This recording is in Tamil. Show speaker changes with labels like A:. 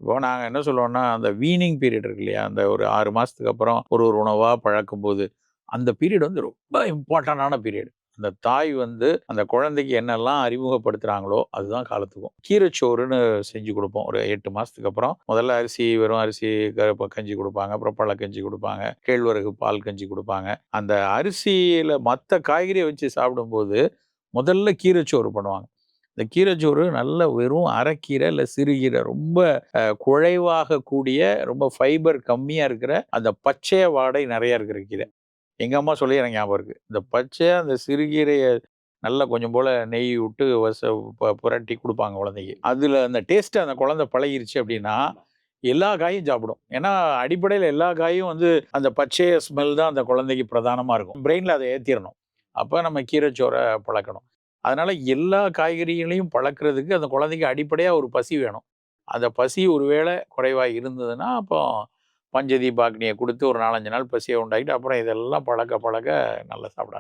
A: இப்போ நாங்க என்ன சொல்லுவோம்னா, அந்த வீனிங் பீரியட் இருக்கு இல்லையா? அந்த ஒரு 6 மாசத்துக்கு அப்புறம் ஒரு ஒரு உணவா பழக்கும்போது, அந்த பீரியட் வந்து ரொம்ப இம்பார்ட்டன்டான பீரியட். அந்த தாய் வந்து அந்த குழந்தைக்கு என்னெல்லாம் அறிமுகப்படுத்துறாங்களோ, அதுதான் காலத்துக்கும். கீரைச்சோறுன்னு செஞ்சு குடுப்போம். ஒரு 8 மாசத்துக்கு அப்புறம் முதல்ல வெறும் அரிசி கஞ்சி குடுப்பாங்க. அப்புறம் பழக்கஞ்சி குடுப்பாங்க. கேழ்வரகு பால் கஞ்சி குடுப்பாங்க. அந்த அரிசியில மத்த காய்கறிய வச்சு சாப்பிடும்போது, முதல்ல கீரைச்சோறு பண்ணுவாங்க. இந்த கீரைச்சோறு நல்ல வெறும் அரைக்கீரை, இல்ல சிறுகீரை ரொம்ப குழைவாக கூடிய, ரொம்ப ஃபைபர் கம்மியா இருக்கிற, அந்த பச்சை வாடை நெறைய இருக்கிற கீரை. எங்க அம்மா சொல்லி எனக்கு ஞாபகம் இருக்கு. இந்த பச்சையா அந்த சிறுகீரைய நல்லா கொஞ்சம் போல நெய் விட்டு புரட்டி குடுப்பாங்க குழந்தைக்கு. அதுல அந்த டேஸ்ட்ட அந்த குழந்தை பழகிருச்சு அப்டின்னா, எல்லா காயும் சாப்பிடும். ஏன்னா, அடிப்படையில எல்லா காயும் வந்து அந்த பச்சைய ஸ்மெல் தான் அந்த குழந்தைக்கு பிரதானமா இருக்கும். பிரெயின்ல அத ஏத்திறணும். அப்ப நம்ம கீரைச்சோற பழக்கணும். அதனால எல்லா காய்கறிகளையும் பழக்குறதுக்கு அந்த குழந்தைக்கு அடிப்படையா ஒரு பசி வேணும். அந்த பசி ஒருவேளை குறைவா இருந்ததுன்னா, அப்போ பஞ்சதீபாக்னிய குடுத்து ஒரு 4, 5 நாள் பசிய உண்டாக்கிட்டு, அப்புறம் இதெல்லாம் பழக்க பழக்க நல்லா சாப்பிட